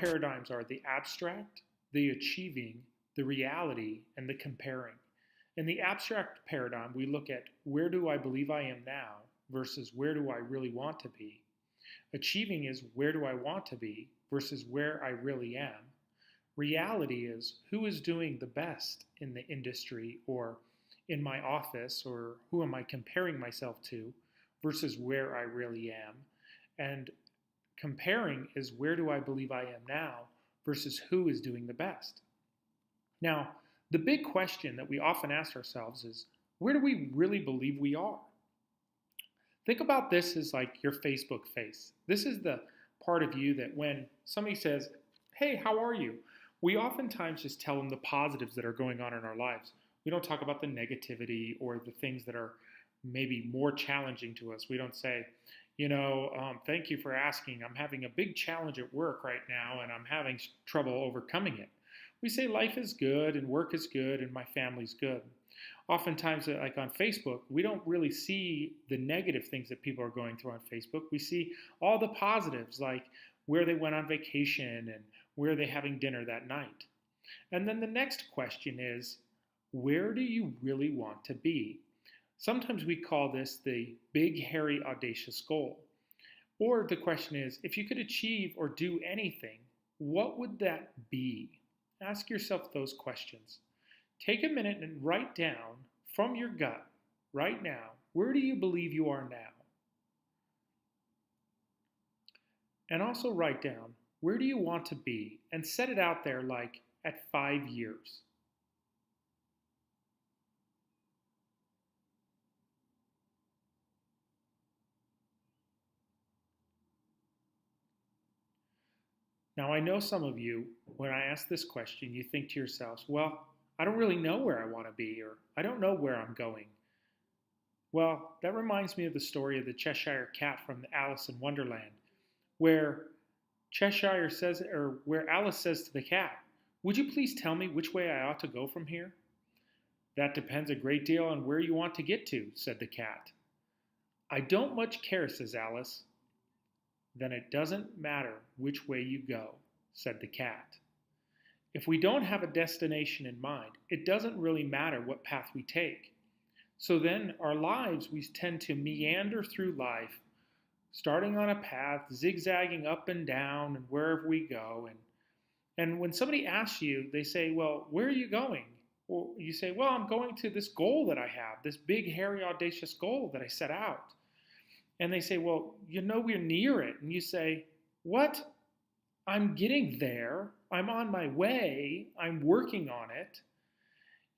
paradigms are the abstract, the achieving, the reality, and the comparing. In the abstract paradigm, we look at where do I believe I am now versus where do I really want to be. Achieving is where do I want to be versus where I really am. Reality is who is doing the best in the industry or in my office, or who am I comparing myself to versus where I really am. And comparing is where do I believe I am now versus who is doing the best. Now, the big question that we often ask ourselves is, where do we really believe we are? Think about this as like your Facebook face. This is the part of you that when somebody says, hey, how are you? We oftentimes just tell them the positives that are going on in our lives. We don't talk about the negativity or the things that are maybe more challenging to us. We don't say, thank you for asking. I'm having a big challenge at work right now and I'm having trouble overcoming it. We say life is good and work is good and my family's good. Oftentimes, like on Facebook, we don't really see the negative things that people are going through on Facebook. We see all the positives, like where they went on vacation and where they're having dinner that night. And then the next question is, where do you really want to be? Sometimes we call this the big, hairy, audacious goal. Or the question is, if you could achieve or do anything, what would that be? Ask yourself those questions. Take a minute and write down from your gut right now, where do you believe you are now? And also write down, where do you want to be? And set it out there like at 5 years. Now, I know some of you, when I ask this question, you think to yourselves, well, I don't really know where I want to be, or I don't know where I'm going. Well, that reminds me of the story of the Cheshire Cat from Alice in Wonderland, where where Alice says to the cat, would you please tell me which way I ought to go from here? That depends a great deal on where you want to get to, said the cat. I don't much care, says Alice. Then it doesn't matter which way you go, said the cat. If we don't have a destination in mind, it doesn't really matter what path we take. So then our lives, we tend to meander through life, starting on a path, zigzagging up and down and wherever we go. And when somebody asks you, they say, well, where are you going? Well, you say, well, I'm going to this goal that I have, this big, hairy, audacious goal that I set out. And they say, well, we're near it. And you say, what? I'm getting there. I'm on my way. I'm working on it.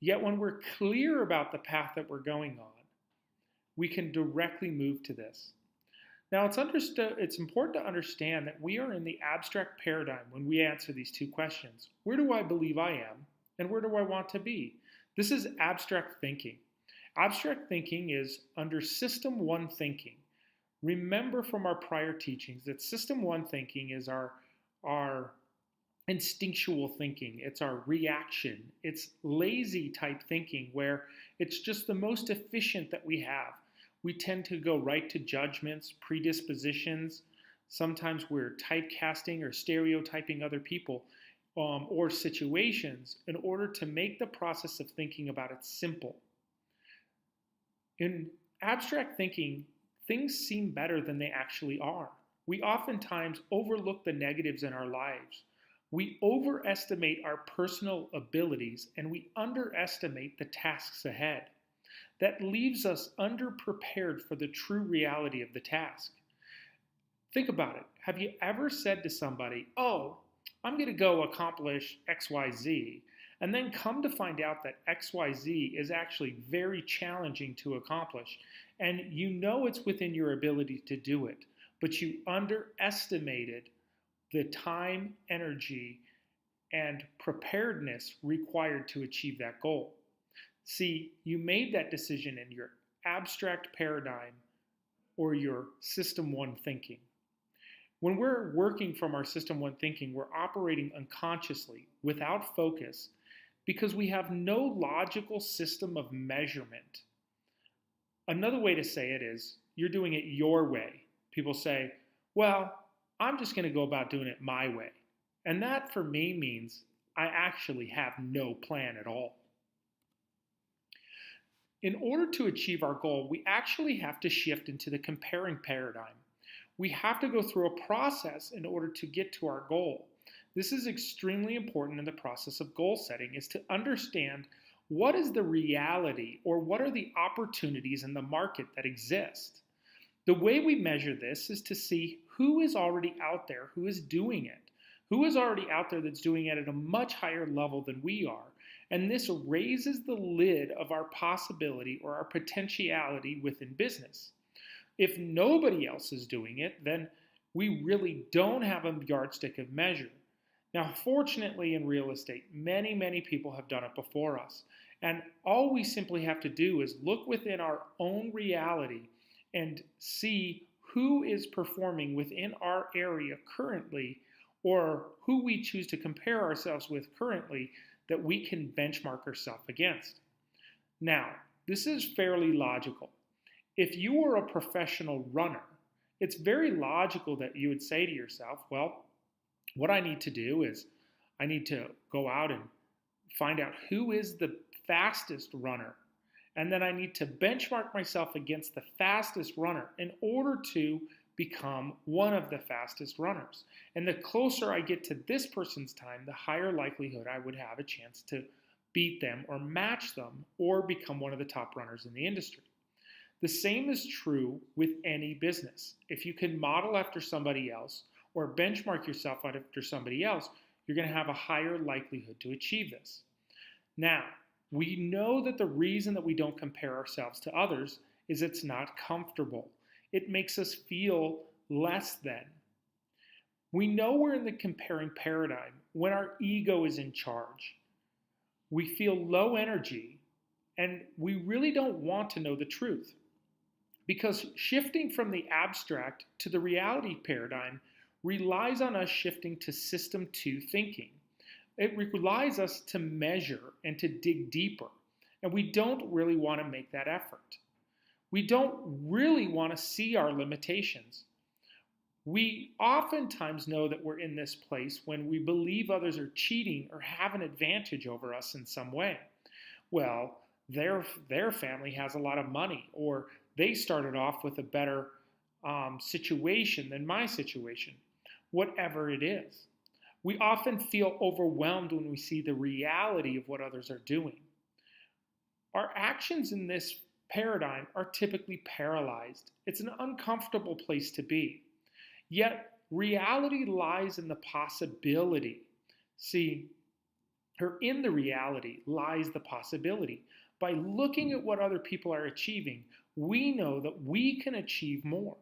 Yet when we're clear about the path that we're going on, we can directly move to this. Now, it's important to understand that we are in the abstract paradigm when we answer these two questions. Where do I believe I am? And where do I want to be? This is abstract thinking. Abstract thinking is under System 1 thinking. Remember from our prior teachings that System 1 thinking is our instinctual thinking. It's our reaction. It's lazy type thinking where it's just the most efficient that we have. We tend to go right to judgments, predispositions. Sometimes we're typecasting or stereotyping other people or situations in order to make the process of thinking about it simple. In abstract thinking, things seem better than they actually are. We oftentimes overlook the negatives in our lives. We overestimate our personal abilities and we underestimate the tasks ahead. That leaves us underprepared for the true reality of the task. Think about it. Have you ever said to somebody, oh, I'm going to go accomplish XYZ, and then come to find out that XYZ is actually very challenging to accomplish, and you know it's within your ability to do it, but you underestimated the time, energy, and preparedness required to achieve that goal. See, you made that decision in your abstract paradigm or your System 1 thinking. When we're working from our System 1 thinking, we're operating unconsciously, without focus, because we have no logical system of measurement. Another way to say it is, you're doing it your way. People say, well, I'm just going to go about doing it my way. And that for me means I actually have no plan at all. In order to achieve our goal, we actually have to shift into the comparing paradigm. We have to go through a process in order to get to our goal. This is extremely important in the process of goal setting, is to understand what is the reality or what are the opportunities in the market that exist. The way we measure this is to see who is already out there, who is doing it. Who is already out there that's doing it at a much higher level than we are. And this raises the lid of our possibility or our potentiality within business. If nobody else is doing it, then we really don't have a yardstick of measure. Now, fortunately in real estate, many people have done it before us. And all we simply have to do is look within our own reality and see who is performing within our area currently, or who we choose to compare ourselves with currently that we can benchmark ourselves against. Now, this is fairly logical. If you were a professional runner, it's very logical that you would say to yourself, well, what I need to do is I need to go out and find out who is the fastest runner. And then I need to benchmark myself against the fastest runner in order to become one of the fastest runners. And the closer I get to this person's time, the higher likelihood I would have a chance to beat them or match them or become one of the top runners in the industry. The same is true with any business. If you can model after somebody else or benchmark yourself after somebody else, you're going to have a higher likelihood to achieve this. Now, we know that the reason that we don't compare ourselves to others is it's not comfortable. It makes us feel less than. We know we're in the comparing paradigm when our ego is in charge. We feel low energy, and we really don't want to know the truth. Because shifting from the abstract to the reality paradigm relies on us shifting to system 2 thinking. It relies us to measure and to dig deeper, and we don't really want to make that effort. We don't really want to see our limitations. We oftentimes know that we're in this place when we believe others are cheating or have an advantage over us in some way. Well, their family has a lot of money, or they started off with a better situation than my situation, whatever it is. We often feel overwhelmed when we see the reality of what others are doing. Our actions in this paradigm are typically paralyzed. It's an uncomfortable place to be. Yet, reality lies in the possibility. See, or in the reality lies the possibility. By looking at what other people are achieving, we know that we can achieve more.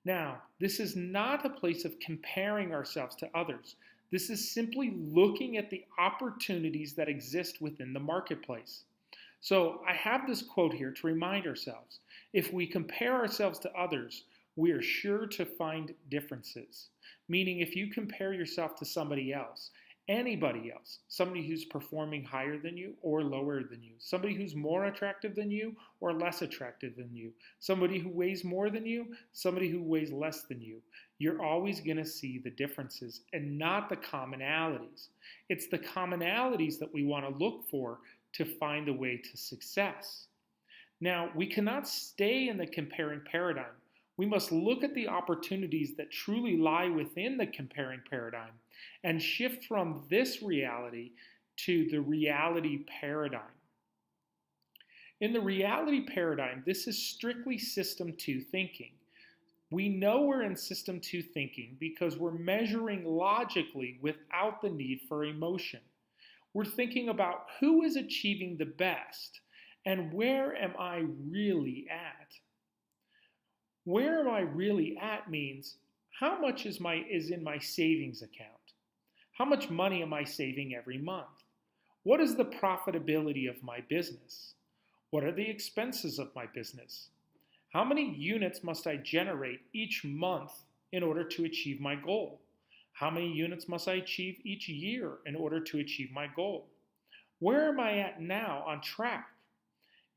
Now, this is not a place of comparing ourselves to others. This is simply looking at the opportunities that exist within the marketplace. So I have this quote here to remind ourselves. If we compare ourselves to others, we are sure to find differences. Meaning if you compare yourself to somebody else, anybody else, somebody who's performing higher than you or lower than you, somebody who's more attractive than you or less attractive than you, somebody who weighs more than you, somebody who weighs less than you, you're always going to see the differences and not the commonalities. It's the commonalities that we want to look for to find the way to success. Now, we cannot stay in the comparing paradigm. We must look at the opportunities that truly lie within the comparing paradigm and shift from this reality to the reality paradigm. In the reality paradigm, this is strictly system 2 thinking. We know we're in system 2 thinking because we're measuring logically without the need for emotion. We're thinking about who is achieving the best and where am I really at. Where am I really at means how much is in my savings account? How much money am I saving every month? What is the profitability of my business? What are the expenses of my business? How many units must I generate each month in order to achieve my goal? How many units must I achieve each year in order to achieve my goal? Where am I at now on track?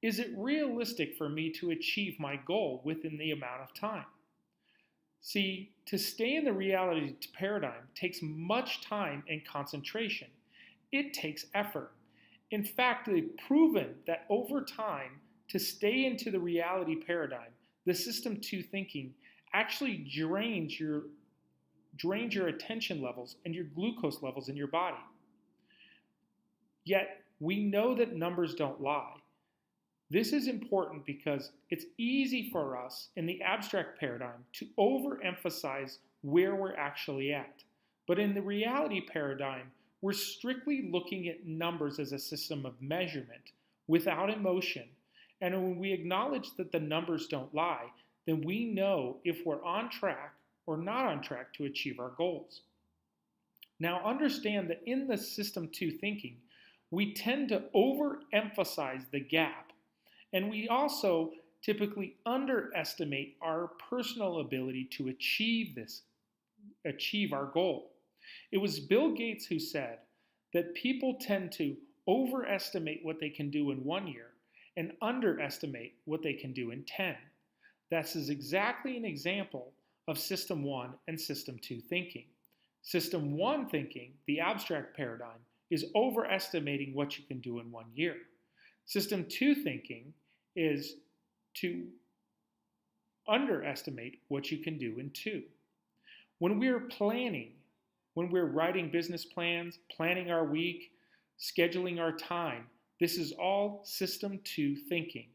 Is it realistic for me to achieve my goal within the amount of time? See, to stay in the reality paradigm takes much time and concentration. It takes effort. In fact, they've proven that over time, to stay into the reality paradigm, the system 2 thinking actually drains your attention levels and your glucose levels in your body. Yet, we know that numbers don't lie. This is important because it's easy for us in the abstract paradigm to overemphasize where we're actually at. But in the reality paradigm, we're strictly looking at numbers as a system of measurement without emotion. And when we acknowledge that the numbers don't lie, then we know if we're on track or not on track to achieve our goals. Now understand that in the system 2 thinking, we tend to overemphasize the gap, and we also typically underestimate our personal ability to achieve our goal. It was Bill Gates who said that people tend to overestimate what they can do in 1 year and underestimate what they can do in 10. This is exactly an example of System 1 and System 2 thinking. System 1 thinking, the abstract paradigm, is overestimating what you can do in 1 year. System 2 thinking is to underestimate what you can do in 2. When we're planning, when we're writing business plans, planning our week, scheduling our time, this is all System 2 thinking.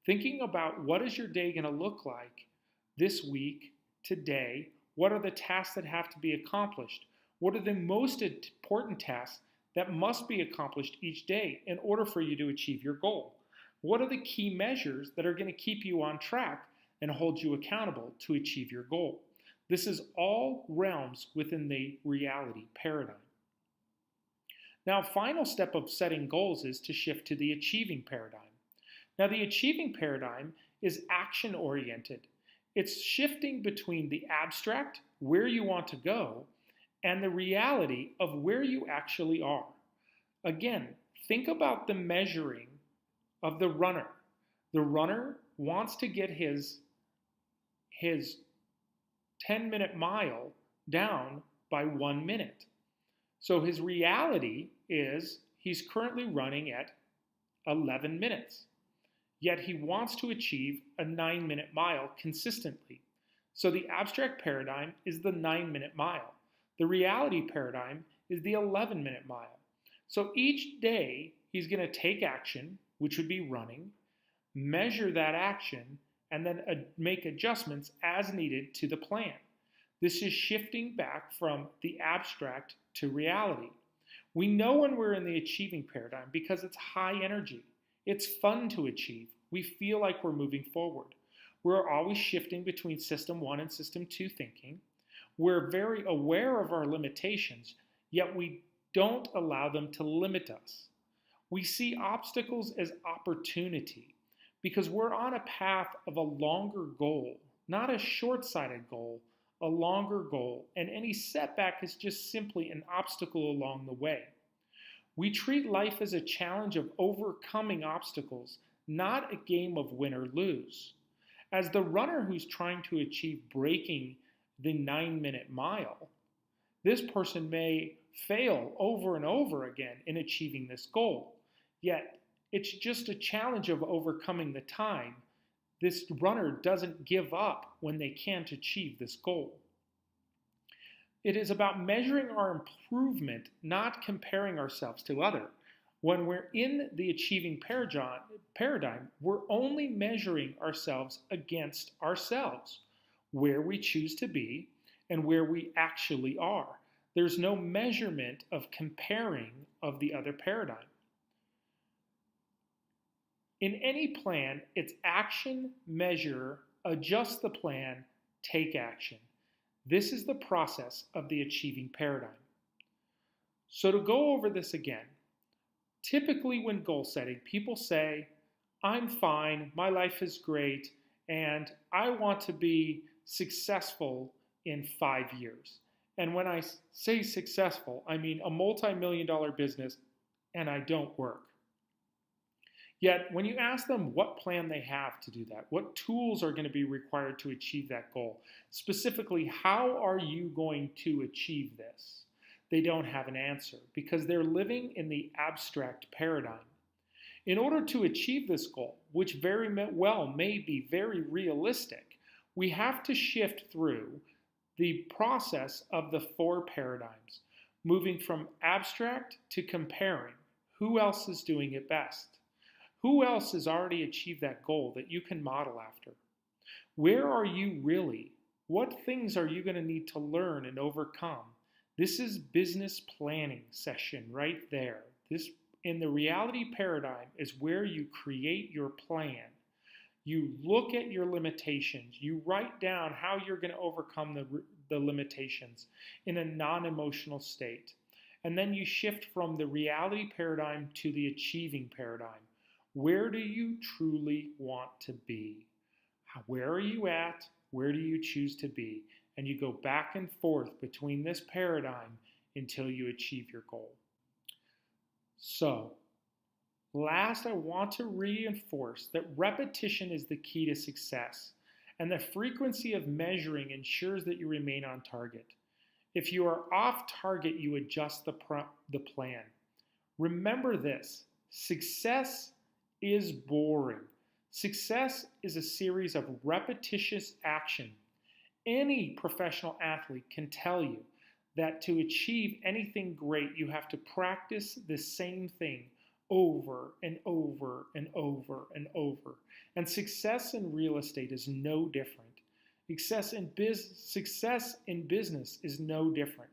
Thinking about what is your day going to look like this week, today, what are the tasks that have to be accomplished, what are the most important tasks that must be accomplished each day in order for you to achieve your goal, what are the key measures that are going to keep you on track and hold you accountable to achieve your goal. This is all realms within the reality paradigm. Now, final step of setting goals is to shift to the achieving paradigm. Now, the achieving paradigm is action-oriented. It's shifting between the abstract, where you want to go, and the reality of where you actually are. Again, think about the measuring of the runner. The runner wants to get his 10-minute mile down by 1 minute. So his reality is he's currently running at 11 minutes. Yet he wants to achieve a 9-minute mile consistently. So the abstract paradigm is the 9-minute mile. The reality paradigm is the 11-minute mile. So each day he's going to take action, which would be running, measure that action, and then make adjustments as needed to the plan. This is shifting back from the abstract to reality. We know when we're in the achieving paradigm because it's high energy. It's fun to achieve. We feel like we're moving forward. We're always shifting between System 1 and System 2 thinking. We're very aware of our limitations, yet we don't allow them to limit us. We see obstacles as opportunity because we're on a path of a longer goal, not a short-sighted goal, a longer goal, and any setback is just simply an obstacle along the way. We treat life as a challenge of overcoming obstacles, not a game of win or lose. As the runner who's trying to achieve breaking the 9-minute mile, this person may fail over and over again in achieving this goal. Yet, it's just a challenge of overcoming the time. This runner doesn't give up when they can't achieve this goal. It is about measuring our improvement, not comparing ourselves to others. When we're in the achieving paradigm, we're only measuring ourselves against ourselves, where we choose to be and where we actually are. There's no measurement of comparing of the other paradigm. In any plan, it's action, measure, adjust the plan, take action. This is the process of the achieving paradigm. So to go over this again, typically when goal setting, people say, I'm fine, my life is great, and I want to be successful in 5 years. And when I say successful, I mean a multi-million-dollar business and I don't work. Yet, when you ask them what plan they have to do that, what tools are going to be required to achieve that goal, specifically, how are you going to achieve this? They don't have an answer because they're living in the abstract paradigm. In order to achieve this goal, which very well may be very realistic, we have to shift through the process of the four paradigms, moving from abstract to comparing. Who else is doing it best? Who else has already achieved that goal that you can model after? Where are you really? What things are you going to need to learn and overcome? This is business planning session right there. This in the reality paradigm is where you create your plan. You look at your limitations. You write down how you're going to overcome the limitations in a non-emotional state. And then you shift from the reality paradigm to the achieving paradigm. Where do you truly want to be? Where are you at? Where do you choose to be? And you go back and forth between this paradigm until you achieve your goal. So, last, I want to reinforce that repetition is the key to success, and the frequency of measuring ensures that you remain on target. If you are off target, you adjust the plan. Remember this: success is boring. Success is a series of repetitious action. Any professional athlete can tell you that to achieve anything great, you have to practice the same thing over and over and over and over. And success in real estate is no different. Success in business is no different.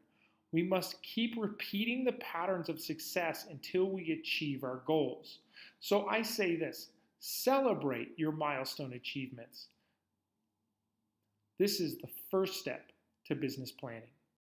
We must keep repeating the patterns of success until we achieve our goals. So I say this: celebrate your milestone achievements. This is the first step to business planning.